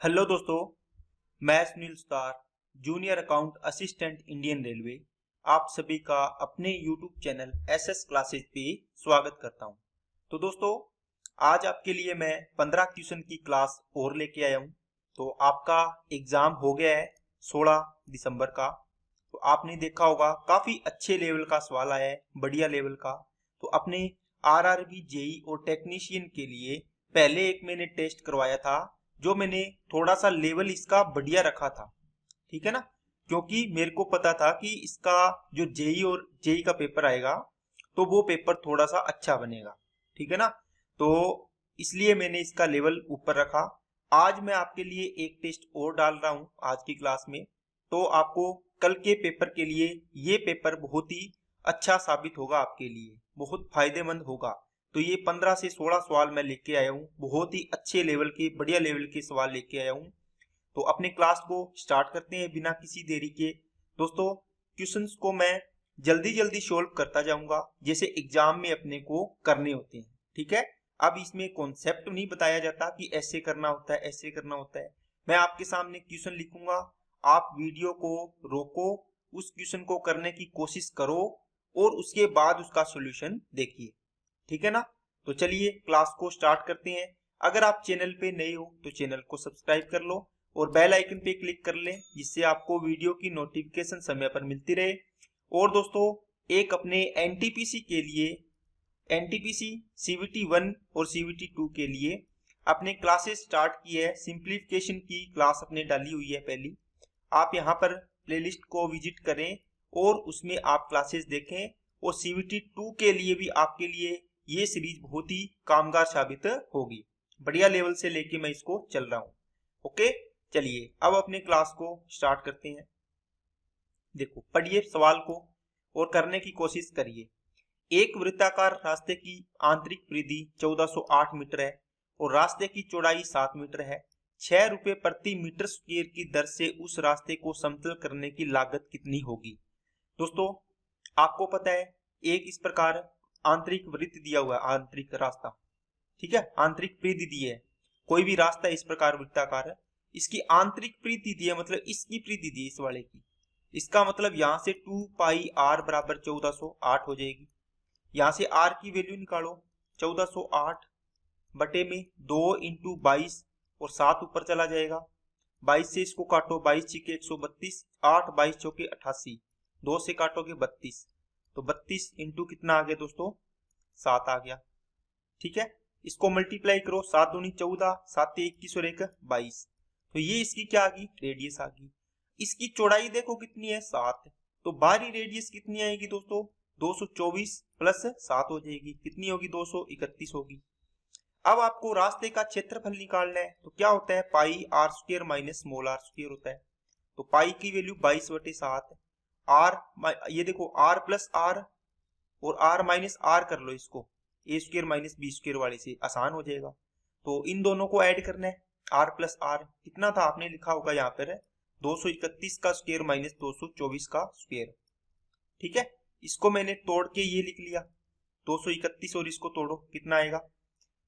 Hello दोस्तों, मैं Sunil Sutar, junior account assistant Indian railway, आप सभी का अपने यूट्यूब चैनल एसएस क्लासेज पे स्वागत करता हूं। तो दोस्तों, आज आपके लिए मैं 15 क्वेश्चन की क्लास और लेके आया हूं। तो आपका एग्जाम हो गया है 16 दिसंबर का। तो आपने देखा होगा काफी अच्छे लेवल का सवाल आया है, बढ़िया लेवल का। तो अपने आरआरबी, जेई और टेक्नीशियन के लिए पहले एक मैंने टेस्ट करवाया था, जो मैंने थोड़ा सा लेवल इसका बढ़िया रखा था, ठीक है ना, क्योंकि मेरे को पता था कि इसका जो जेई और जेई का पेपर आएगा तो वो पेपर थोड़ा सा अच्छा बनेगा, ठीक है ना। तो इसलिए मैंने इसका लेवल ऊपर रखा। आज मैं आपके लिए एक टेस्ट और डाल रहा हूं आज की क्लास में। तो आपको कल के पेपर के लिए ये पेपर बहुत ही अच्छा साबित होगा, आपके लिए बहुत फायदेमंद होगा। तो ये 15 से 16 सवाल मैं लेके आया हूँ, बहुत ही अच्छे लेवल के, बढ़िया लेवल के सवाल लेके आया हूँ। तो अपने क्लास को स्टार्ट करते हैं बिना किसी देरी के। दोस्तों, क्वेश्चंस को मैं जल्दी जल्दी सोल्व करता जाऊंगा, जैसे एग्जाम में अपने को करने होते हैं, ठीक है। अब इसमें कॉन्सेप्ट नहीं बताया जाता कि ऐसे करना होता है, ऐसे करना होता है। मैं आपके सामने क्वेश्चन लिखूंगा, आप वीडियो को रोको, उस क्वेश्चन को करने की कोशिश करो और उसके बाद उसका सोल्यूशन देखिए, ठीक है ना। तो चलिए क्लास को स्टार्ट करते हैं। अगर आप चैनल पे नए हो तो चैनल को सब्सक्राइब कर लो और बेल आइकन पे क्लिक कर लें, जिससे आपको वीडियो की नोटिफिकेशन समय पर मिलती रहे। और दोस्तों, एक अपने एनटीपीसी के लिए, एनटीपीसी सीवीटी 1 और सीवीटी 2 के लिए अपने क्लासेस स्टार्ट की है। सिंप्लीफिकेशन की क्लास अपने डाली हुई है पहली। आप यहाँ पर प्लेलिस्ट को विजिट करें और उसमें आप क्लासेस देखें। और सीवीटी 2 के लिए भी आपके लिए ये सीरीज बहुत ही कामगार साबित होगी। बढ़िया लेवल से लेके मैं इसको चल रहा हूँ। ओके, चलिए अब अपने क्लास को स्टार्ट करते हैं। देखो, पढ़िए सवाल को और करने की कोशिश करिए। एक वृत्ताकार रास्ते की आंतरिक परिधि 1408 मीटर है और रास्ते की चौड़ाई 7 मीटर है। 6 रुपए प्रति मीटर स्क्वायर की दर से उस रास्ते को समतल करने की लागत कितनी होगी। दोस्तों, आपको पता है एक इस प्रकार आंतरिक वृत्त दिया हुआ है, आंतरिक रास्ता, ठीक है, आंतरिक परिधि दी है। कोई भी रास्ता इस प्रकार वृत्ताकार है, इसकी आंतरिक परिधि दी है, मतलब इसकी परिधि दी है इस वाले की। इसका मतलब यहाँ से 2 पाई आर बराबर 1408 हो जाएगी। यहाँ से आर की वैल्यू निकालो, 1408 बटे में 2 इंटू 22 और 7 ऊपर चला जाएगा। 22 से इसको काटो, 22 छिके 132, 8 22 चौके 88, 2 से काटोगे 32, तो 32 इंटू कितना आ गया दोस्तों, 7 आ गया, ठीक है। इसको मल्टीप्लाई करो, 7 दूनी 14, 7 21 और 1 22, तो ये इसकी क्या आ गई, रेडियस आ गई। इसकी चौड़ाई देखो कितनी है, 7, तो बाहरी रेडियस कितनी आएगी दोस्तों, 224 प्लस 7 हो जाएगी, कितनी होगी, 231 होगी। अब आपको रास्ते का क्षेत्रफल निकालना है, तो क्या होता है, pi R square minus small R square होता है। तो पाई की वैल्यू 22/7, आर ये देखो आर प्लस आर और आर माइनस आर कर लो, इसको ए स्क्वायर माइनस बी स्क्वायर वाले से आसान हो जाएगा। तो इन दोनों को ऐड करना है, आर प्लस आर कितना था, आपने लिखा होगा यहाँ पर 231 का स्क्वायर माइनस 224 का स्क्वायर, ठीक है। इसको मैंने तोड़ के ये लिख लिया, 231 और इसको तोड़ो कितना आएगा,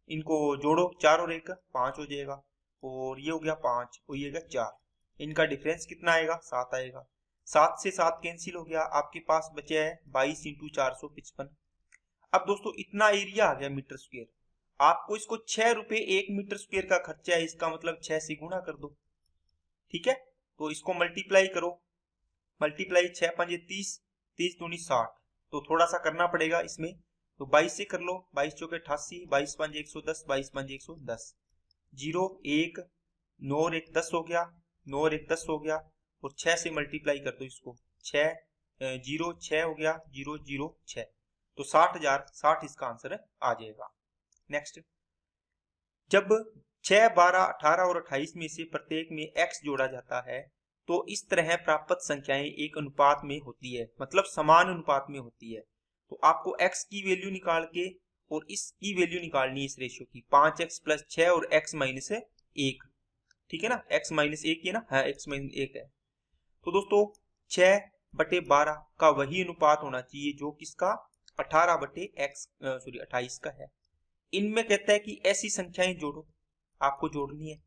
इनको जोड़ो, 4 और 1 5 हो जाएगा, और ये हो गया 5 और ये हो गया 4, इनका डिफरेंस कितना आएगा, 7 आएगा। 7 से 7 कैंसिल हो गया, आपके पास बचा है 22 इंटू 455। अब दोस्तों, इतना एरिया आ गया मीटर स्क्वायर। आपको इसको 6 रुपए 1 मीटर स्क्वायर का खर्चा है, इसका मतलब 6 से गुणा कर दो, ठीक है। तो इसको मल्टीप्लाई करो, मल्टीप्लाई 6 5 30, 30 दूनी 60, तो थोड़ा सा करना पड़ेगा इसमें, तो 22 से कर लो, 22 चौके 88, 22 5 110, 22 5 110, 0 1 9 और 1 10 हो गया, 9 और 1 10 हो गया, और 6 से मल्टीप्लाई कर दो इसको, 6 0 6 हो गया, 0 0 6, तो 60,060 इसका आंसर आ जाएगा। नेक्स्ट, जब 6 12 18 और 28 में से प्रत्येक में x जोड़ा जाता है तो इस तरह प्राप्त संख्याएं एक अनुपात में होती है, मतलब समान अनुपात में होती है। तो आपको x की वैल्यू निकाल के और इसकी वैल्यू निकालनी है, इस रेशियो की, 5x प्लस 6 और x माइनस 1, ठीक है ना, x माइनस 1 है ना, हाँ x माइनस 1 है। तो दोस्तों 6/12 का वही अनुपात होना चाहिए जो किसका, 28 का है। इनमें कहता है कि ऐसी संख्याएं जोड़ो, आपको जोड़नी है,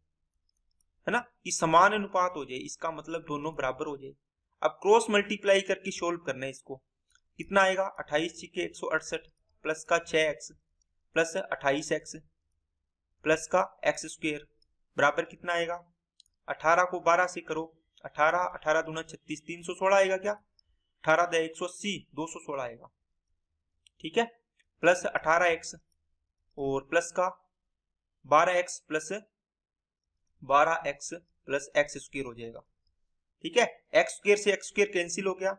है ना, कि समान अनुपात हो जाए, इसका मतलब दोनों बराबर हो जाए। अब क्रॉस मल्टीप्लाई करके सोल्व करना है इसको। कितना आएगा, 28 छिके 168 प्लस का 6x प्लस 28x प्लस का x स्क्वायर बराबर कितना आएगा, 18 को 12 से करो, 18 18 दूना 36 316 आएगा क्या, 18 दे 180 216 आएगा। ठीक है, प्लस 18x और प्लस का 12x plus 12x plus x square हो जाएगा। ठीक है, x स्क्वायर से x स्क्वायर कैंसिल हो गया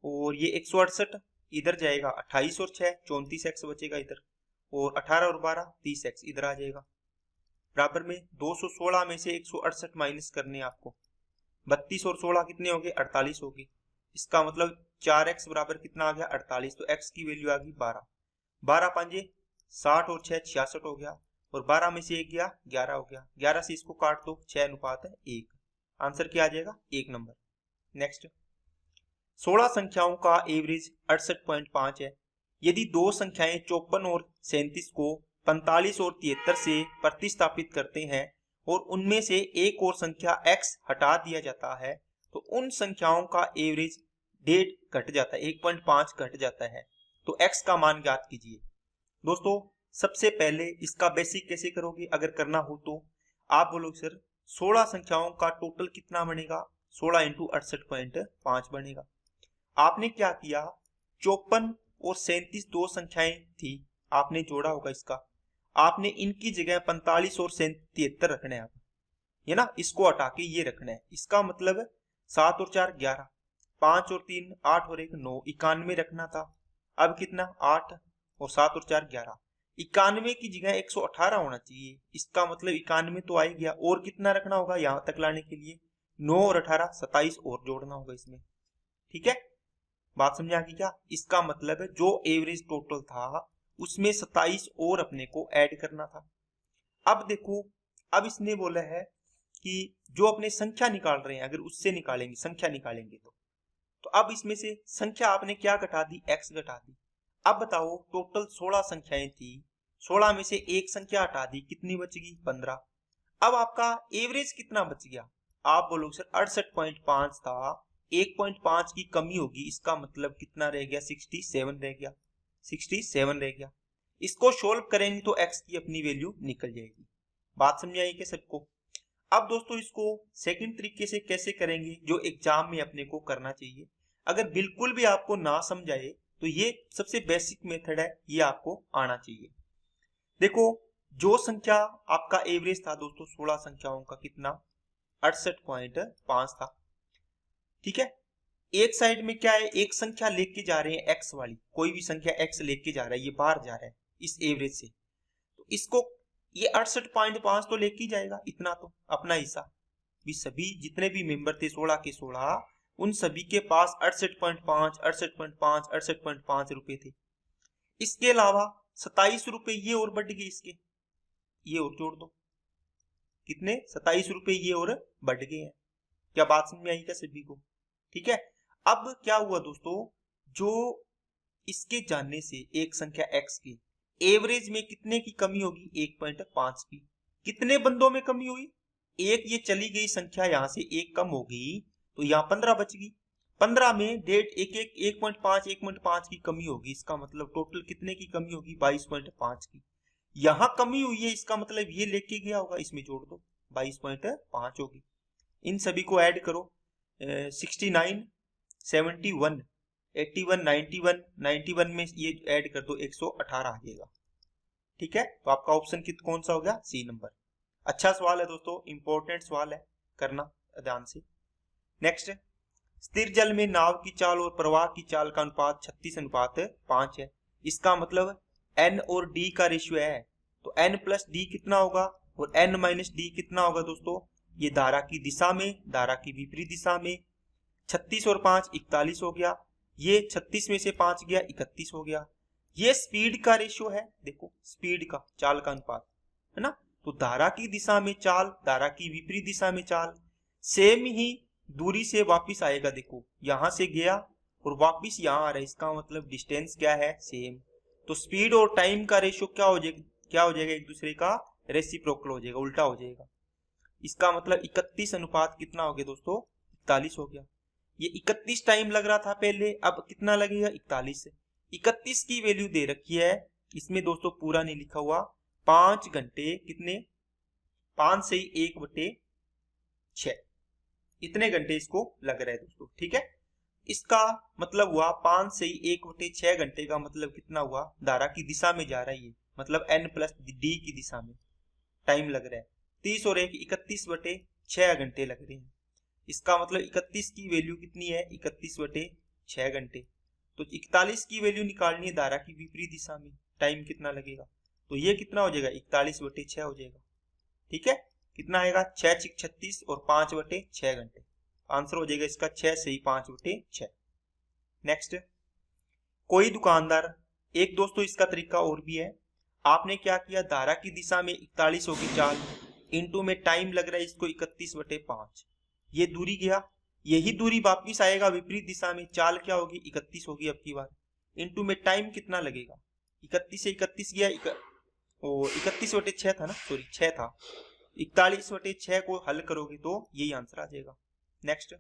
और ये 168 इधर जाएगा, 28 और 6 34x बचेगा इधर, और 18 और 12 30x इधर आ जाएगा। बराबर में 216 में से 168 माइनस करने आपको, 32 और 16 कितने हो गए, 48 हो गए। इसका मतलब 4x बराबर कितना आ गया, 48। तो x की वैल्यू आ गई 12। 12 पांजे 60 और 6 66 हो गया, और 12 में से 1 गया 11 हो गया। 11 से इसको काट दो, 6 अनुपात है 1। आंसर क्या आ जाएगा, 1 नंबर। नेक्स्ट, 16 संख्याओं का एवरेज 68.5 है। यदि दो संख्याएं 54 और 37 को 45 और 73 से प्रतिस्थापित करते हैं और उनमें से एक और संख्या x हटा दिया जाता है, तो उन संख्याओं का एवरेज 1.5 घट जाता है, 1.5 घट जाता है। तो x का मान ज्ञात कीजिए। दोस्तों, सबसे पहले इसका बेसिक कैसे करोगे, अगर करना हो तो आप बोलोगे सर 16 संख्याओं का टोटल कितना बनेगा, 16 इंटू 68.5 बनेगा। आपने क्या किया, 54 और 37 दो संख्याएं थी, आपने जोड़ा होगा इसका, आपने इनकी जगह 45 और 73 रखना है, ये ना, इसको हटा के ये रखना है। इसका मतलब 7 और 4 11, 5 और 3 8 और 1 9, 91 रखना था। अब कितना, 8 और 7 और 4 11, 91 की जगह 118 होना चाहिए। इसका मतलब 91 तो आ ही गया, और कितना रखना होगा यहां तक लाने के लिए, 9 और 18 27 और जोड़ना होगा इसमें। ठीक है, बात समझ आ गई क्या। इसका मतलब है जो एवरेज टोटल था उसमें 27 और अपने को ऐड करना था। अब देखो, अब इसने बोला है कि जो अपने संख्या निकाल रहे हैं, अगर उससे निकालेंगे, संख्या निकालेंगे तो अब इसमें से संख्या आपने क्या घटा दी, x घटा दी। अब बताओ, टोटल 16 संख्याएं थी, 16 में से एक संख्या हटा दी, कितनी बच गई, 15। अब आपका एवरेज कितना बच गया, आप बोलोगे सर 68.5 था, 1.5 की कमी होगी, इसका मतलब कितना रह गया, 67 रह गया, 67 रह गया। इसको सोल्व करेंगे तो x की अपनी वैल्यू निकल जाएगी। बात समझ आई क्या सबको। अब दोस्तों, इसको सेकंड तरीके से कैसे करेंगे, जो एग्जाम में अपने को करना चाहिए। अगर बिल्कुल भी आपको ना समझ आए तो ये सबसे बेसिक मेथड है, ये आपको आना चाहिए। देखो, जो संख्या आपका एवरेज था दोस्तों 16 संख्याओं का, कितना, 68.5 था। ठीक है, एक साइड में क्या है, एक संख्या लेके जा रहे हैं x वाली, कोई भी संख्या x लेके जा रहा है, ये बाहर जा रहा है इस एवरेज से, तो इसको ये 68.5 तो लेके जाएगा, इतना तो अपना हिस्सा भी, सभी जितने भी मेंबर थे 16 के 16, उन सभी के पास 68.5 68.5 68.5 रुपए थे। इसके अलावा 27 रुपए ये और बढ़ गए, इसके ये और जोड़ दो, कितने, 27 रुपए ये और बढ़ गए हैं। क्या बात समझ में आई क्या सभी को। ठीक है, अब क्या हुआ दोस्तों, जो इसके जानने से एक संख्या x की एवरेज में कितने की कमी होगी, 1.5 की। कितने बंदों में कमी हुई, एक ये चली गई संख्या, यहां से एक कम हो गई, तो यहाँ 15 बच गई। 15 में 1.5 की कमी होगी, इसका मतलब टोटल कितने की कमी होगी, 22.5 की। यहां कमी हुई है, इसका मतलब ये लेके गया होगा, इसमें जोड़ दो, 22.5 होगी। इन सभी को ऐड करो, 69 71 81 91 91 में ये ऐड कर दो, 118 आ जाएगा। ठीक है, तो आपका ऑप्शन कौन सा हो गया, सी नंबर। अच्छा सवाल है दोस्तों, इंपॉर्टेंट सवाल है, करना ध्यान से। नेक्स्ट, स्थिर जल में नाव की चाल और प्रवाह की चाल का अनुपात 36:5 है। इसका मतलब n और d का रेशियो है, तो n प्लस d कितना होगा और n माइनस d कितना होगा दोस्तों, ये धारा की दिशा में, धारा की विपरीत दिशा में, 36 और 5 41 हो गया, ये 36 में से 5 गया 31 हो गया। ये स्पीड का रेशियो है, देखो स्पीड का, चाल का अनुपात है ना। तो धारा की दिशा में चाल, धारा की विपरीत दिशा में चाल, सेम ही दूरी से वापिस आएगा। देखो यहां से गया और वापिस यहां आ रहा है, इसका मतलब डिस्टेंस क्या है, सेम। तो स्पीड और टाइम का रेशियो क्या हो जाएगा, एक दूसरे का रेसिप्रोकल हो जाएगा, उल्टा हो जाएगा। इसका मतलब 31 अनुपात कितना हो गया दोस्तों, 41 हो गया। ये 31 टाइम लग रहा था पहले, अब कितना लगेगा, 41 है। 31 की वैल्यू दे रखी है, इसमें दोस्तों पूरा नहीं लिखा हुआ, 5 घंटे कितने, 5 से 1/6, इतने घंटे इसको लग रहे हैं दोस्तों, ठीक है। इसका मतलब हुआ 5 से 1/6 घंटे का मतलब कितना हुआ, धारा की दिशा में जा रहा है ये, मतलब n+d की दिशा में टाइम लग रहा है 30 और 1 31/6 घंटे लग रहे हैं। इसका मतलब 31 की वैल्यू कितनी है, 31/6 घंटे। तो 41 की वैल्यू निकालनी है धारा की विपरीत दिशा में, टाइम कितना लगेगा, तो ये कितना हो जाएगा, 41/6 हो जाएगा, ठीक है। कितना आएगा, 6 36 और 5/6 घंटे, आंसर हो जाएगा इसका 6 से 5/6। नेक्स्ट, कोई दुकानदार, एक दोस्तों इसका तरीका और भी है, आपने क्या किया, धारा की दिशा में 41 होगी चाल, इंटू में टाइम लग रहा है इसको 31/5, ये दूरी गया, यही दूरी वापिस आएगा विपरीत दिशा में, चाल क्या होगी, 31 होगी अब की बार, इंटू में टाइम कितना लगेगा, 31 से 31 गया, 31/6 था ना, सॉरी 6 था, 41/6 को हल करोगे तो यही आंसर आ जाएगा। नेक्स्ट,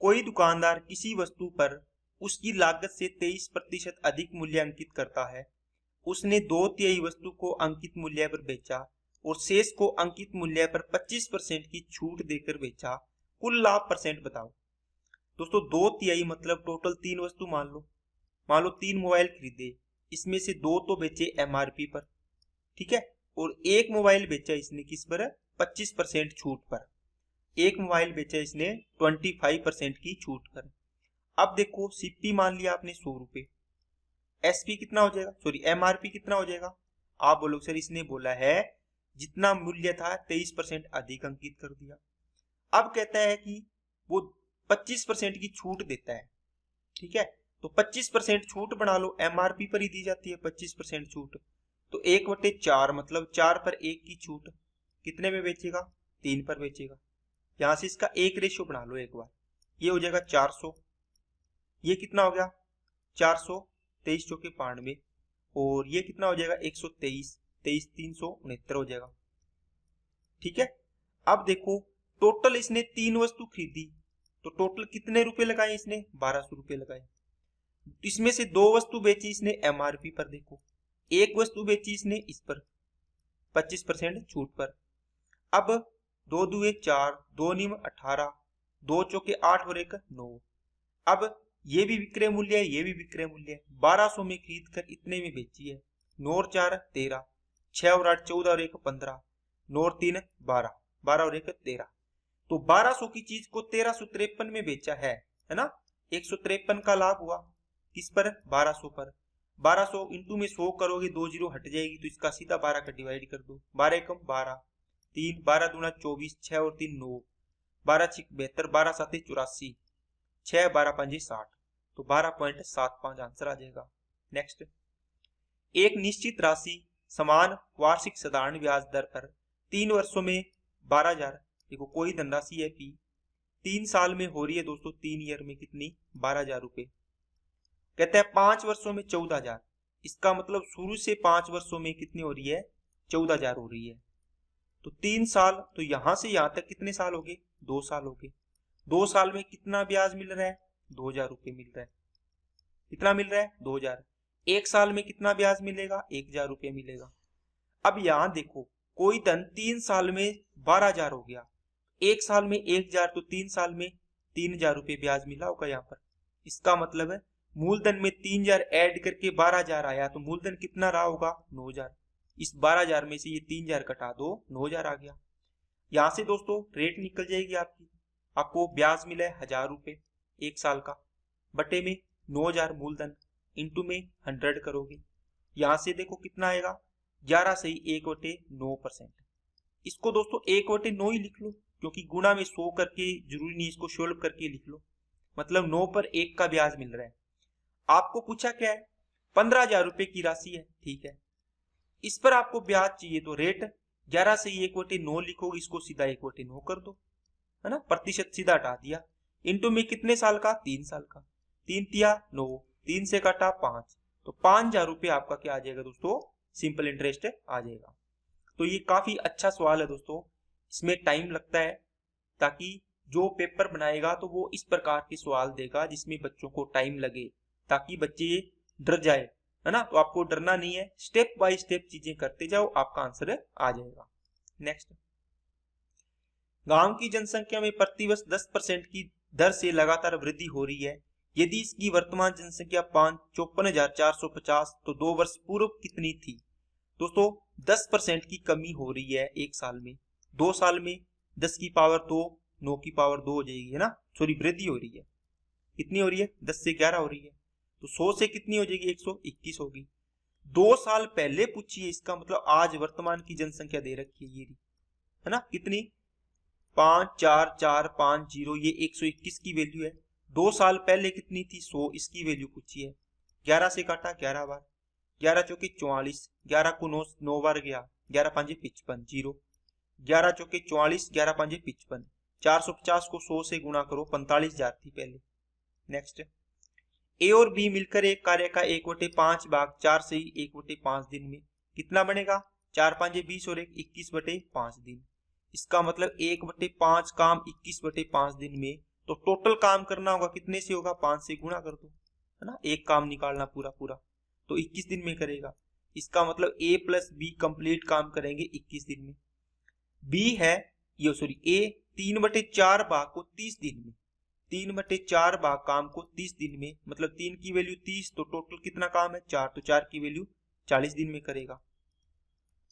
कोई दुकानदार किसी वस्तु पर उसकी लागत से 23% अधिक मूल्य अंकित करता है, उसने 2/3 वस्तु को अंकित मूल्य पर बेचा और शेष को अंकित मूल्य पर 25% की छूट देकर बेचा, कुल लाभ परसेंट बताओ। दोस्तों 2/3 मतलब टोटल 3 वस्तु मान लो 3 मोबाइल खरीदे, इसमें से 2 तो बेचे MRP पर, ठीक है, और 1 मोबाइल बेचा इसने किस पर, 25% छूट पर, 1 मोबाइल बेचा इसने 25% की छूट पर। अब देखो CP मान लिया आपने 100 रुपए, SP कितना हो जाएगा, सॉरी MRP कितना हो जाएगा, आप बोलोगे सर इसने बोला है जितना मूल्य था 23% अधिक अंकित कर दिया। अब कहता है कि वो 25% की छूट देता है, ठीक है, तो 25% छूट बना लो, MRP पर ही दी जाती है 25% छूट, तो 1/4 मतलब 4 पर 1 की छूट, कितने में बेचेगा, 3 पर बेचेगा। यहां से इसका एक रेशियो बना लो एक बार, ये हो जाएगा 400, ये कितना हो गया 400, 23 चौके 92, और ये कितना हो जाएगा 123, 23 369 हो जाएगा, ठीक है। अब देखो टोटल इसने 3 वस्तु खरीदी, तो टोटल कितने रुपए लगाए इसने, 1200 रुपए लगाए। इसमें से 2 वस्तु बेची इसने MRP पर, देखो 1 वस्तु बेची इसने इस पर 25% छूट पर। अब 2 दूए 4, 2 निम 18, 2 चौके 8 और 1 9। अब ये भी विक्रय मूल्य है, ये भी विक्रय मूल्य है, 1200 में खरीद कर इतने में बेची है, 9 और 4 13, 6 और 8 14 और 1 15, 9 और 3 12, 12 और 1 13, तो 1200 की चीज को 1353 में बेचा है ना, 153 का लाभ हुआ किस पर, 1200 पर। 1200 इंटू में 100 करोगे, 2 जीरो हट जाएगी, तो इसका सीधा 12 का डिवाइड कर दो, 12 एकम 12, 3 12 दूना 24, 6 और 3 9, 12 6 72, 12 7 84, 6 12 5 60, तो 12.75 आंसर आ जाएगा। नेक्स्ट, एक निश्चित राशि समान वार्षिक साधारण ब्याज दर पर 3 वर्षों में 12,000, देखो कोई धनराशि है P, 3 साल में हो रही है दोस्तों, 3 ईयर में कितनी, 12,000 रुपए। कहते हैं 5 वर्षों में 14,000, इसका मतलब शुरू से 5 वर्षों में कितनी हो रही है, 14,000 हो रही है। तो 3 साल, तो यहां से यहां तक कितने साल हो गए, 2 साल हो गए। 2 साल में कितना ब्याज मिल रहा है, 2,000 रुपए मिल रहा है। कितना मिल रहा है, 2,000। 1 साल में कितना ब्याज मिलेगा, 1,000 रुपए मिलेगा। अब यहां देखो कोई धन 3 साल में 12,000 हो गया, 1 साल में 1,000, तो 3 साल में 3,000 रुपए ब्याज मिला होगा यहाँ पर। इसका मतलब है मूलधन में 3,000 ऐड करके 12,000 आया, तो मूलधन कितना रहा होगा, 9,000। इस 12,000 में से ये 3,000 घटा दो, 9,000 आ गया। यहां से दोस्तों रेट निकल जाएगी आपकी, आपको ब्याज मिला है 1,000 रुपए 1 साल का, बटे में 9,000 मूलधन, इंटू में 100 करोगे, यहां से देखो कितना आएगा, 11 से 1/9%। इसको दोस्तों 1/9 ही लिख लो, क्योंकि गुणा में 100 करके जरूरी नहीं, इसको सोल्व करके लिख लो, मतलब 9 पर 1 का ब्याज मिल रहा है। आपको पूछा क्या है, 15,000 रुपए की राशि है, ठीक है, इस पर आपको ब्याज चाहिए, तो रेट 11 से 1/9 लिखोगे, इसको सीधा 1/9 कर दो, है ना, प्रतिशत सीधा हटा दिया, इंटू में कितने साल का, 3 साल का, 3 तिया 9, 3 से काटा 5, तो 5,000 रुपए आपका क्या आ जाएगा दोस्तों, सिंपल इंटरेस्ट आ जाएगा। तो ये काफी अच्छा सवाल है दोस्तों, इसमें टाइम लगता है, ताकि जो पेपर बनाएगा तो वो इस प्रकार के सवाल देगा जिसमें बच्चों को टाइम लगे, ताकि बच्चे डर जाए, है ना। तो आपको डरना नहीं है, स्टेप बाय स्टेप चीजें करते जाओ, आपका आंसर आ जाएगा। नेक्स्ट, गांव की जनसंख्या में प्रतिवर्ष 10% की दर से लगातार वृद्धि हो रही है। यदि इसकी वर्तमान जनसंख्या 54,450 तो 2 वर्ष पूर्व कितनी थी? दोस्तों 10% की कमी हो रही है एक साल में, 2 साल में 10 की पावर 2, 9 की पावर 2 हो जाएगी, है ना। सॉरी, वृद्धि हो रही है, कितनी हो रही है? 10 से 11 हो रही है, तो 100 से कितनी हो जाएगी? 121 होगी। 2 साल पहले पूछिए, इसका मतलब आज वर्तमान की जनसंख्या दे रखी है, ये है ना, कितनी? 54450, ये 121 की वैल्यू है। 2 साल पहले कितनी थी? 100, इसकी वैल्यू पूछी है। 11 से काटा 11 बार, 11 चौके 44, 11 को 9 बार गया, 11 5 55, 0, 11 चौके 44, 11 5 55, 450 को 100 से गुणा करो, 45,000 थी पहले। नेक्स्ट, ए और बी मिलकर एक कार्य का 1/5 भाग 4 से ही 1/5 दिन में कितना बनेगा? 4 5 20 और 21/5 दिन। इसका मतलब 1/5 काम 21/5 दिन में, तो टोटल काम करना होगा कितने से होगा? 5 से गुणा कर दो, है ना। एक काम निकालना पूरा पूरा, तो 21 दिन में करेगा। इसका मतलब ए प्लस बी कंप्लीट काम करेंगे 21 दिन में। बी है ये, सॉरी, ए 3/4 भाग को 30 दिन में, 3/4 भाग काम को 30 दिन में, मतलब 3 की वैल्यू 30, तो टोटल कितना काम है? 4, तो 4 की वैल्यू 40 दिन में करेगा।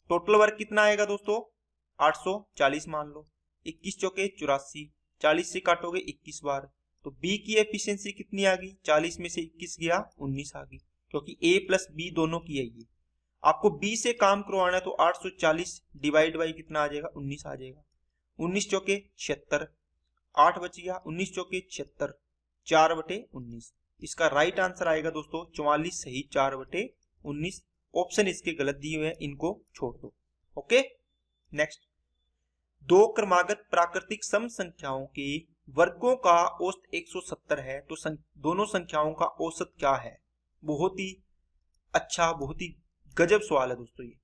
टोटल वर्क कितना आएगा दोस्तों? 840 मान लो। 21 चौके 84, 40 से काटोगे 21 बार, तो बी की एफिशिएंसी कितनी आ गई? 40 में से 21 गया, 19 आ गई, क्योंकि ए प्लस बी दोनों की है ये। आपको बी से काम करवाना है, तो 840 डिवाइड बाई कितना आ जाएगा? 19 आ जाएगा। 19 चौके 76, 8 बच गया, 19 चौके 76, 4/19। इसका राइट आंसर आएगा दोस्तों 44 सही 4/19। ऑप्शन इसके गलत दिए हुए हैं, इनको छोड़ दो। ओके, नेक्स्ट, 2 क्रमागत प्राकृतिक सम संख्याओं के वर्गों का औसत 170 है, तो दोनों संख्याओं का औसत क्या है? बहुत ही अच्छा, बहुत ही गजब सवाल है दोस्तों ये।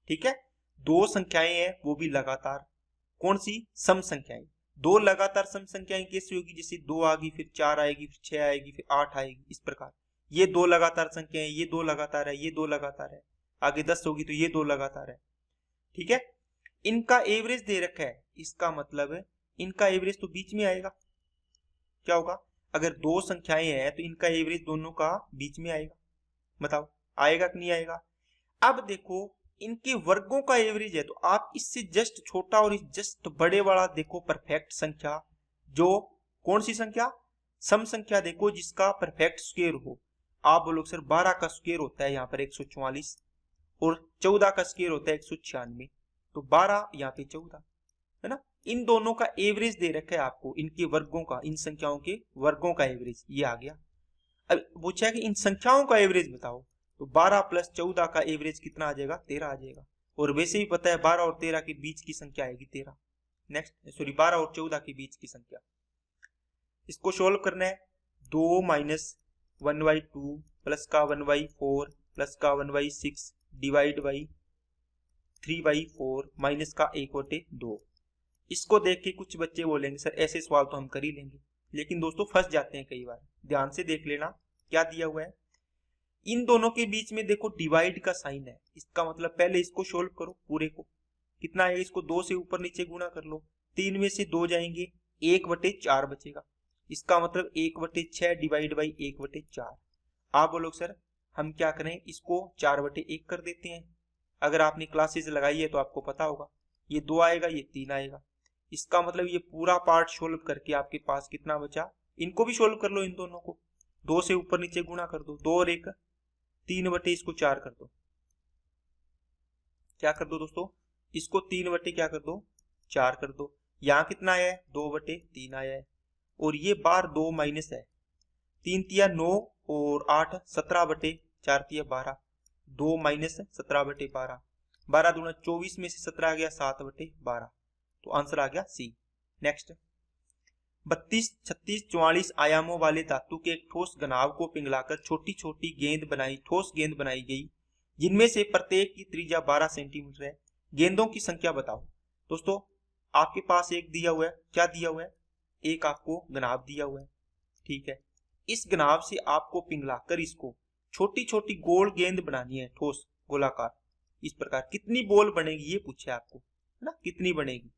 ठीक है, 2 संख्याएं हैं, वो भी लगातार। कौन सी? सम संख्याएं। 2 लगातार सम संख्याएं कैसे होगी? जैसे 2 आएगी, फिर 4 आएगी, फिर 6 आएगी, फिर 8 आएगी, इस प्रकार। ये 2 लगातार संख्याएं, ये 2 लगातार है, ये 2 लगातार है, आगे 10 होगी तो ये 2 लगातार है। ठीक है, इनका एवरेज दे रखा है, इसका मतलब है इनका एवरेज तो बीच में आएगा। क्या होगा? अगर 2 संख्याएं हैं तो इनका एवरेज दोनों का बीच में आएगा। बताओ आएगा कि नहीं आएगा? अब देखो, इनके वर्गों का एवरेज है, तो आप इससे जस्ट छोटा और जस्ट बड़े वाला देखो परफेक्ट संख्या, जो कौन सी संख्या? सम संख्या देखो जिसका परफेक्ट स्क्वायर हो। आप बोलो सर 12 का स्क्वायर होता है यहाँ पर 144, और 14 का स्क्वायर होता है 196, तो 12 यहाँ पे 14, है ना। इन दोनों का एवरेज दे रखा है आपको, इनके वर्गों का, इन संख्याओं के वर्गों का एवरेज ये आ गया। अब पूछा कि इन संख्याओं का एवरेज बताओ, तो 12 + 14 का एवरेज कितना आ जाएगा? 13 आ जाएगा। और वैसे ही पता है 12 और 13 के बीच की संख्या आएगी 13। नेक्स्ट, सॉरी 12 और 14 के बीच की संख्या, इसको सोल्व करना है। 2 - 1/2 प्लस का 1/4 प्लस का 1/6 डिवाइड बाई 3/4 माइनस का 1/2। इसको देख के कुछ बच्चे बोलेंगे सर ऐसे सवाल तो हम कर ही लेंगे, लेकिन दोस्तों फंस जाते हैं कई बार। ध्यान से देख लेना क्या दिया हुआ है। इन दोनों के बीच में देखो डिवाइड का साइन है, इसका मतलब पहले इसको सोल्व करो पूरे को, कितना आएगा? इसको 2 से ऊपर नीचे गुणा कर लो, 3 में से 2 जाएंगे, 1/4 बचेगा। इसका मतलब 1/6 डिवाइड बाई 1/4। आप बोलो सर हम क्या करें, इसको 4/1 कर देते हैं। अगर आपने क्लासेस लगाई है तो आपको पता होगा, ये 2 आएगा, ये 3 आएगा। इसका मतलब ये पूरा पार्ट सोल्व करके आपके पास कितना बचा? इनको भी सोल्व कर लो, इन दोनों को 2 से ऊपर नीचे गुणा कर दो, 2 और 1 3/, इसको 4 कर दो। क्या कर दो दोस्तों? इसको 3/, क्या कर दो? 4 कर दो। यहाँ कितना आया है? 2/3 आया है, और ये बार 2 माइनस है, 3 तिया 9 और 8 17/4 तिया 12, 2 माइनस 17/12, 12 दूना 24 में से 17 आ गया 7/12, तो आंसर आ गया सी। नेक्स्ट, 32, 36, 44 आयामों वाले धातु के एक ठोस घनाभ को पिघलाकर छोटी छोटी ठोस गेंद बनाई गई, जिनमें से प्रत्येक की त्रिज्या 12 सेंटीमीटर है। गेंदों की संख्या बताओ। दोस्तों आपके पास एक दिया हुआ है, क्या दिया हुआ है, एक आपको घनाभ दिया हुआ है, ठीक है। इस घनाभ से आपको पिघलाकर इसको छोटी छोटी गोल गेंद बनानी है, ठोस गोलाकार, इस प्रकार। कितनी बॉल बनेगी ये पूछे आपको, है ना, कितनी बनेगी।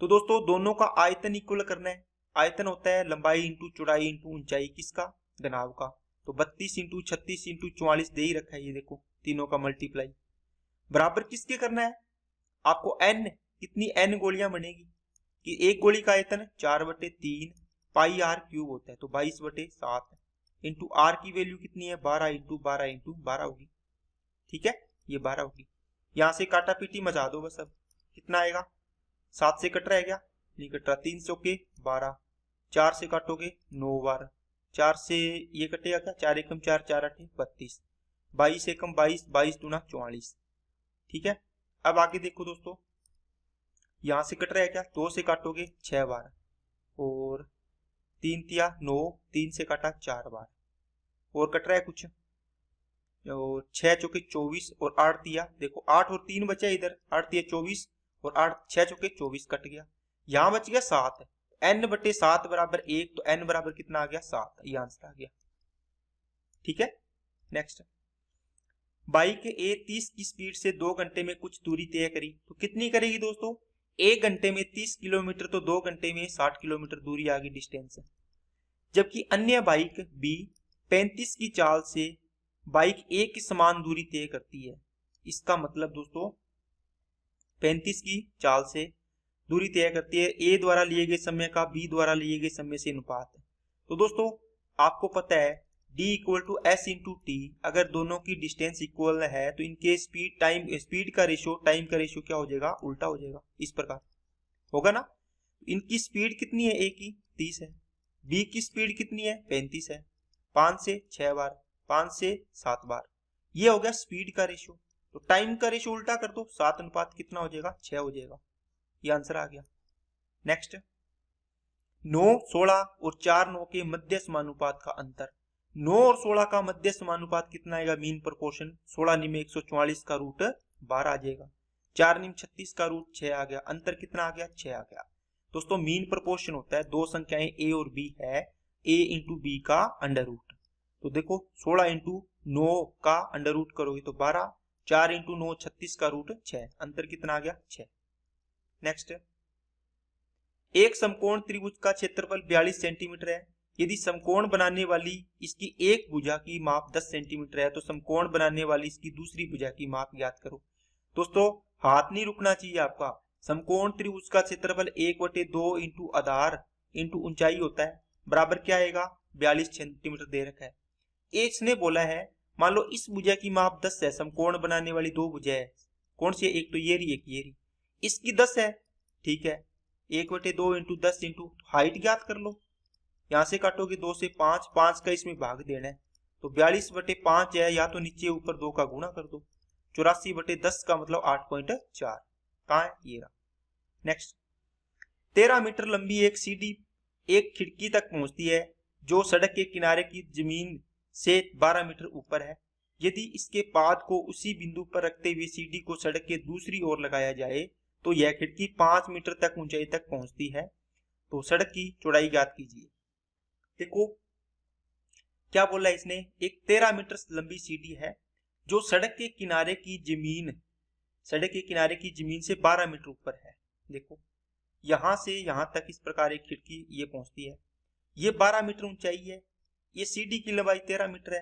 तो दोस्तों दोनों का आयतन इक्वल करना है। आयतन होता है लंबाई इंटू चौड़ाई इंटू ऊंचाई, किसका, घनाभ का। तो 32 इंटू 36 इंटू 44 दे ही रखा है, ये देखो तीनों का मल्टीप्लाई। बराबर किसके करना है, आपको n, कितनी n गोलियां बनेगी, कि एक गोली का आयतन 4/3 पाई आर क्यूब होता है, तो 22/7 इंटू आर की वैल्यू कितनी है, 12 इंटू 12 इंटू 12 होगी, ठीक है, ये 12 होगी। यहां से काटा पीटी मचा दो बस। अब कितना आएगा, 7 से कट रहा है क्या, नहीं कट रहा, 3 चौके 12, 4 से काटोगे 9 12, 4 से ये कटेगा क्या, 4 एकम 4, 4 8 32, 22 एकम 22, 22 दूना 44, ठीक है। अब आगे देखो दोस्तों, यहां से कट रहा है क्या, 2 से काटोगे 6 12, और 3 तिया 9, 3 से काटा 4 बार, और कट रहा है कुछ, और 6 चौके 24, और 8 तिया देखो 8 और 3 बचा इधर, 8 तिया 24, और 8 6 चौके 24 कट गया, यहां बच गया 7, n/7 बराबर 1, तो n बराबर कितना आ गया, 7, ये आंसर आ गया, ठीक है। नेक्स्ट, बाइक ए 30 की स्पीड से 2 घंटे में कुछ दूरी तय करी, तो कितनी करेगी दोस्तों, 1 घंटे में 30 किलोमीटर, तो 2 घंटे में 60 किलोमीटर दूरी आ गई, डिस्टेंस। जबकि अन्य बाइक बी 35 की चाल से बाइक ए की समान दूरी तय करती है। इसका मतलब दोस्तों 35 की चाल से दूरी तय करती है, ए द्वारा लिए गए समय का बी द्वारा लिए गए समय से अनुपात है। तो दोस्तों आपको पता है d equal to s into t, अगर दोनों की डिस्टेंस इक्वल है तो इनके स्पीड का रेशियो टाइम का रेशियो क्या हो जाएगा, उल्टा हो जाएगा, इस प्रकार होगा ना। इनकी स्पीड कितनी है, ए की 30 है, बी की स्पीड कितनी है 35 है, 5 से 6 बार, 5 से 7 बार, ये हो गया स्पीड का रेशियो। तो टाइम का रेशियो उल्टा कर दो, 7 अनुपात कितना हो जाएगा, 6 हो जाएगा, ये आंसर आ गया। नेक्स्ट, 9 16 और 4 9 के मध्य समानुपात का अंतर, 9 और 16 का मध्य समानुपात कितना आएगा, मीन प्रोपोर्शन, 16 निम 144 का रूट 12 आ जाएगा, 4 निम 36 का रूट 6 आ गया, अंतर कितना आ गया, 6 आ गया। दोस्तों मीन प्रोपोर्शन होता है, दो संख्याएं ए और बी है, ए इंटू बी का अंडर रूट। तो देखो 16 इंटू 9 का अंडर रूट करोगे तो 12, 4 इंटू 9 36 का रूट 6, अंतर कितना आ गया, 6। नेक्स्ट, एक समकोण त्रिभुज का क्षेत्रफल 42 सेंटीमीटर है, यदि समकोण बनाने वाली इसकी एक भुजा की माप 10 सेंटीमीटर है, तो समकोण बनाने वाली इसकी दूसरी भुजा की माप ज्ञात करो। दोस्तों हाथ नहीं रुकना चाहिए आपका, समकोण त्रिभुज का क्षेत्रफल 1/2 इंटू आधार इंटू ऊंचाई होता है, बराबर क्या आएगा, 42 सेंटीमीटर दे रखा है। इसने बोला है मान लो इस भुजा की माप 10 है, समकोण बनाने वाली दो भुजा है, कौन सी है, एक तो ये रही एक ये रही, इसकी 10 है, ठीक है, 1/2 इंटू 10 इंटू हाइट ज्ञात कर लो, यहां से काटोगे 2 से 5, 5 का इसमें भाग देना है, तो 42/5 है, या तो नीचे ऊपर 2 का गुणा कर दो, 84/10 का मतलब 8.4, कहाँ है, ये रहा। नेक्स्ट, 13 मीटर लंबी एक सीढ़ी एक खिड़की तक पहुंचती है जो सड़क के किनारे की जमीन से 12 मीटर ऊपर है। यदि इसके पाद को उसी बिंदु पर रखते हुए सीढ़ी को सड़क के दूसरी ओर लगाया जाए तो यह खिड़की 5 मीटर तक ऊंचाई तक पहुंचती है। तो सड़क की चौड़ाई ज्ञात कीजिए। देखो क्या बोला इसने, एक 13 मीटर लंबी सीढ़ी है जो सड़क के किनारे की जमीन से 12 मीटर ऊपर है। देखो यहां से यहां तक इस प्रकार एक खिड़की ये पहुंचती है, ये 12 मीटर ऊंचाई है, ये सीढ़ी की लंबाई 13 मीटर है,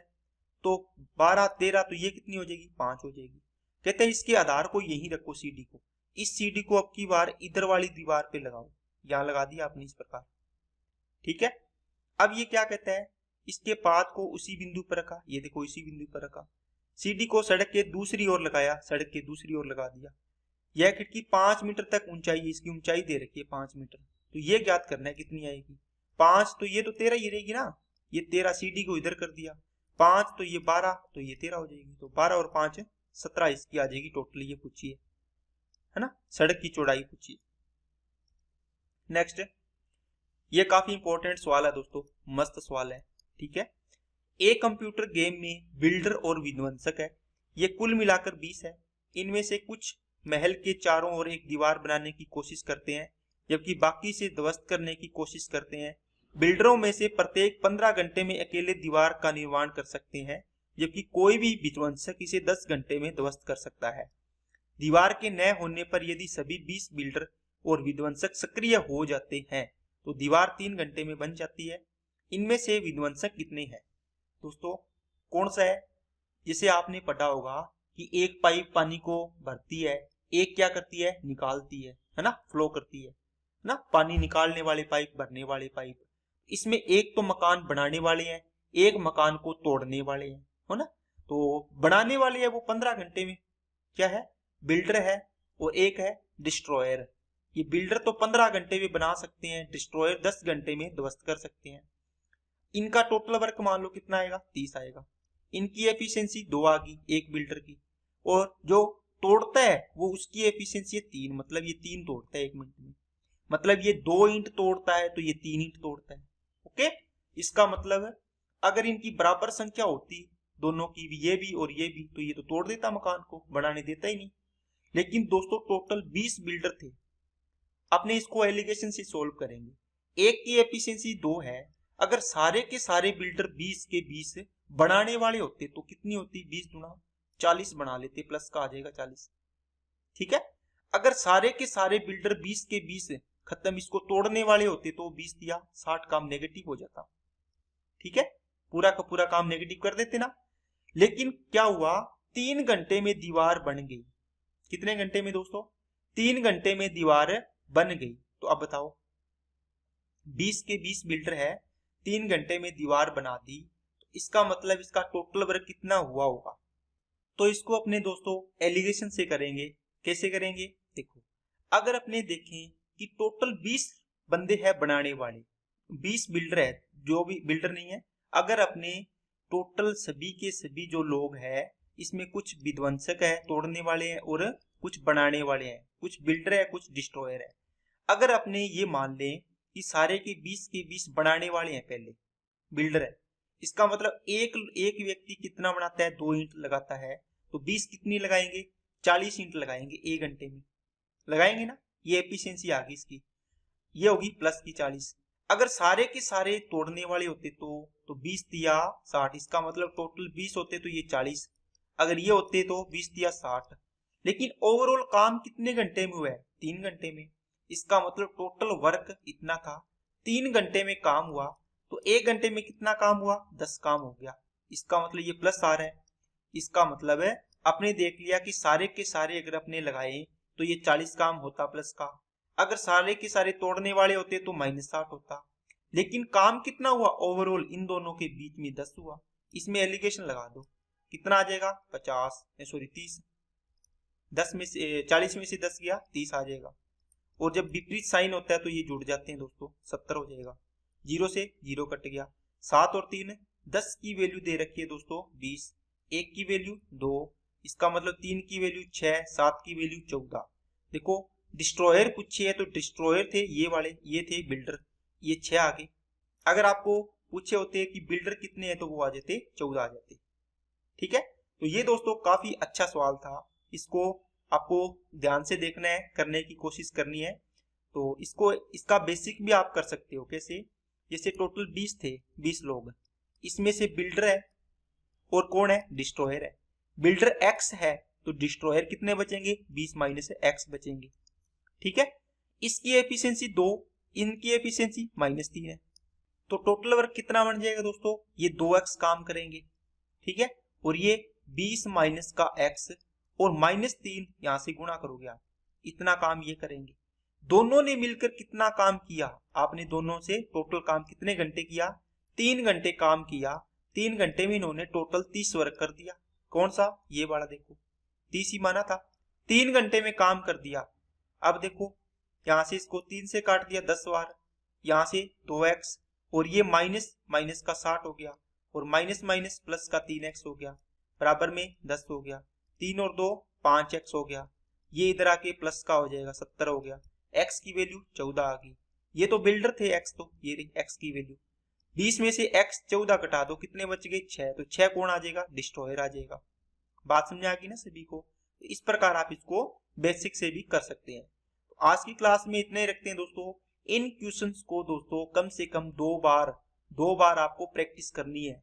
तो 12 13 तो ये कितनी हो जाएगी, 5 हो जाएगी। कहते हैं इसके आधार को यहीं रखो सीढ़ी को, इस सीढ़ी को अब की बार इधर वाली दीवार पे लगाओ, यहां लगा दिया आपने इस प्रकार, ठीक है। अब ये क्या कहता है, इसके पाद को उसी बिंदु पर रखा, ये देखो इसी बिंदु पर रखा, सीढ़ी को सड़क के दूसरी ओर लगाया, सड़क के दूसरी ओर लगा दिया, यह खिड़की 5 मीटर तक ऊंचाई, इसकी ऊंचाई दे रखी है 5 मीटर, तो ये ज्ञात करना है कितनी आएगी, 5 तो ये तो 13 ही रहेगी ना, ये 13 सीढ़ी को इधर कर दिया, 5 तो ये 12 तो ये 13 हो जाएगी, तो 12 और 5 17 इसकी आ जाएगी टोटली, ये पूछी है ना, सड़क की चौड़ाई पूछी। नेक्स्ट, ये काफी इंपॉर्टेंट सवाल है दोस्तों, मस्त सवाल है, ठीक है। एक कंप्यूटर गेम में बिल्डर और विध्वंसक है, ये कुल मिलाकर 20 है, इनमें से कुछ महल के चारों ओर एक दीवार बनाने की कोशिश करते हैं, जबकि बाकी से ध्वस्त करने की कोशिश करते हैं। बिल्डरों में से प्रत्येक 15 घंटे में अकेले दीवार का निर्माण कर सकते हैं, जबकि कोई भी विध्वंसक इसे 10 घंटे में ध्वस्त कर सकता है। दीवार के न होने पर यदि सभी 20 बिल्डर और विध्वंसक सक्रिय हो जाते हैं तो दीवार 3 घंटे में बन जाती है। इनमें से विध्वंसक कितने हैं दोस्तों? कौन सा है? जैसे आपने पढ़ा होगा कि एक पाइप पानी को भरती है, एक क्या करती है? निकालती है ना, फ्लो करती है ना, पानी निकालने वाले पाइप, भरने वाले पाइप। इसमें एक तो मकान बनाने वाले हैं, एक मकान को तोड़ने वाले हैं, हो ना। तो बनाने वाले है वो 15 घंटे में क्या है? बिल्डर है, और एक है डिस्ट्रॉयर। ये बिल्डर तो 15 घंटे में बना सकते हैं, डिस्ट्रॉयर 10 घंटे में ध्वस्त कर सकते हैं। इनका टोटल वर्क मान लो कितना आएगा? 30 आएगा। इनकी एफिशिएंसी 2 आ गई एक बिल्डर की, और जो तोड़ता है वो उसकी एफिशिएंसी है 3, मतलब ये 3 तोड़ता है 1 मिनट में। मतलब ये 2 ईंट तोड़ता है तो ये 3 ईंट तोड़ता है। ओके, इसका मतलब है अगर इनकी बराबर संख्या होती दोनों की भी, ये भी और ये भी, तो ये तो तोड़ देता मकान को, बनाने देता ही नहीं। लेकिन दोस्तों टोटल 20 बिल्डर थे। अपने इसको एलिगेशन से सोल्व करेंगे। एक की एफिशिएंसी 2 है, अगर सारे के सारे बिल्डर 20 के 20 बनाने वाले होते तो कितनी होती? 20 गुना 40 बना लेते, प्लस का आ जाएगा 40। ठीक है, अगर सारे के सारे बिल्डर 20 के 20 खत्म इसको तोड़ने वाले होते तो 20 दिया 60, काम नेगेटिव हो जाता। ठीक है, पूरा का पूरा काम नेगेटिव कर देते ना। लेकिन क्या हुआ? 3 घंटे में दीवार बन गई। कितने घंटे में दोस्तों? 3 घंटे में दीवार बन गई। तो अब बताओ, 20 के 20 बिल्डर है, 3 घंटे में दीवार बना दी, तो इसका मतलब इसका टोटल वर्क कितना हुआ होगा? तो इसको अपने दोस्तों एलिगेशन से करेंगे। कैसे करेंगे? देखो, अगर अपने देखें कि टोटल 20 बंदे हैं बनाने वाले, 20 बिल्डर है, जो भी बिल्डर नहीं है, अगर अपने टोटल सभी के सभी जो लोग हैं, इसमें कुछ विध्वंसक है, तोड़ने वाले हैं, और कुछ बनाने वाले हैं, कुछ बिल्डर है, कुछ डिस्ट्रॉयर है। अगर अपने ये मान लें कि सारे के 20 बनाने वाले हैं, पहले बिल्डर है, इसका मतलब एक व्यक्ति कितना बनाता है? 2 ईंट लगाता है, तो 20 कितनी लगाएंगे? 40 ईंट लगाएंगे 1 घंटे में, लगाएंगे ना। ये एफिशिएंसी आ गई इसकी, ये होगी प्लस की 40। अगर सारे के सारे तोड़ने वाले होते तो 20 दिया 60, इसका मतलब टोटल 20 होते तो ये 40, अगर ये होते तो 20 दिया 60। लेकिन ओवरऑल काम कितने घंटे में हुआ है? 3 घंटे में। इसका मतलब टोटल वर्क इतना था, 3 घंटे में काम हुआ, तो 1 घंटे में कितना काम हुआ? 10 काम हो गया। इसका मतलब ये प्लस आ रहा है। इसका मतलब है आपने देख लिया कि सारे के सारे अगर अपने लगाए तो ये 40 काम होता प्लस का, अगर सारे के सारे तोड़ने वाले होते तो -60 होता। लेकिन काम कितना हुआ ओवरऑल इन दोनों के बीच में? 10 हुआ। इसमें एलिगेशन लगा दो, कितना आ जाएगा? 30। 10 में से 40 में से 10 गया, 30 आ जाएगा। और जब विपरीत साइन होता है तो ये जुड़ जाते हैं दोस्तों, 70 हो जाएगा। 0 से 0 कट गया। 7 और 3, 10 की वैल्यू दे रखी है दोस्तों 20, 1 की वैल्यू 2, इसका मतलब 3 की वैल्यू 6, 7 की वैल्यू 14। देखो डिस्ट्रॉयर पूछे है तो डिस्ट्रॉयर थे ये वाले, ये थे बिल्डर, ये 6 आ गए। अगर आपको पूछे होते कि बिल्डर कितने हैं तो वो आ जाते 14 आ जाते। ठीक है, तो ये दोस्तों काफी अच्छा सवाल था, इसको आपको ध्यान से देखना है, करने की कोशिश करनी है। तो इसका बेसिक भी आप कर सकते हो। कैसे? जैसे टोटल 20 थे, 20 लोग, इसमें से बिल्डर है और कौन है? डिस्ट्रॉयर है। बिल्डर x है तो डिस्ट्रॉयर कितने बचेंगे? 20 माइनस x बचेंगे। ठीक है, इसकी एफिशिएंसी 2, इनकी एफिशिएंसी -3 है, तो टोटल वर्क कितना बन जाएगा दोस्तों? ये 2x काम करेंगे। ठीक है, और ये 20 माइनस का x और -3 यहां से गुणा करोगे आप, इतना काम ये करेंगे। दोनों ने मिलकर कितना काम किया? आपने दोनों से टोटल काम कितने घंटे किया? 3 घंटे काम किया। 3 घंटे में इन्होंने टोटल 30 वर्क कर दिया। कौन सा? ये वाला देखो, 30 ही माना था। 3 घंटे में काम कर दिया। अब देखो यहां से इसको 3 से काट दिया 10 बार, यहां से 2x, और ये माइनस माइनस का 60 हो गया, और माइनस माइनस प्लस का 3x हो गया, बराबर में 10 हो गया। 3 और 2 5x हो गया, ये इधर आके प्लस का हो जाएगा 70 हो गया। x की वैल्यू 14 आ गई। ये तो बिल्डर थे x, तो ये रही x की वैल्यू। 20 में से x 14 घटा दो, कितने बच गए? 6, तो 6 कौन आ जाएगा? डिस्ट्रॉयर आ जाएगा। बात समझ आ गई ना सभी को? इस प्रकार आप इसको बेसिक से भी कर सकते हैं। तो आज की क्लास में इतना ही रखते हैं दोस्तों। इन क्वेश्चंस को दोस्तों कम से कम दो बार आपको प्रैक्टिस करनी है,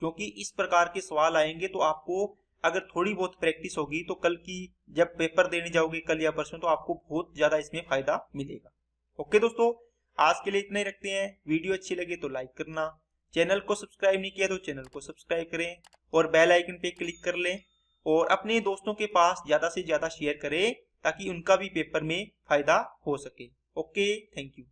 क्योंकि इस प्रकार के सवाल आएंगे तो आपको अगर थोड़ी बहुत प्रैक्टिस होगी तो कल की जब पेपर देने जाओगे कल या परसों, तो आपको बहुत ज्यादा इसमें फायदा मिलेगा। ओके दोस्तों, आज के लिए इतना ही रखते हैं। वीडियो अच्छी लगे तो लाइक करना, चैनल को सब्सक्राइब नहीं किया तो चैनल को सब्सक्राइब करें और बेल आइकन पे क्लिक कर लें और अपने दोस्तों के पास ज्यादा से ज्यादा शेयर करें ताकि उनका भी पेपर में फायदा हो सके। Okay, thank you.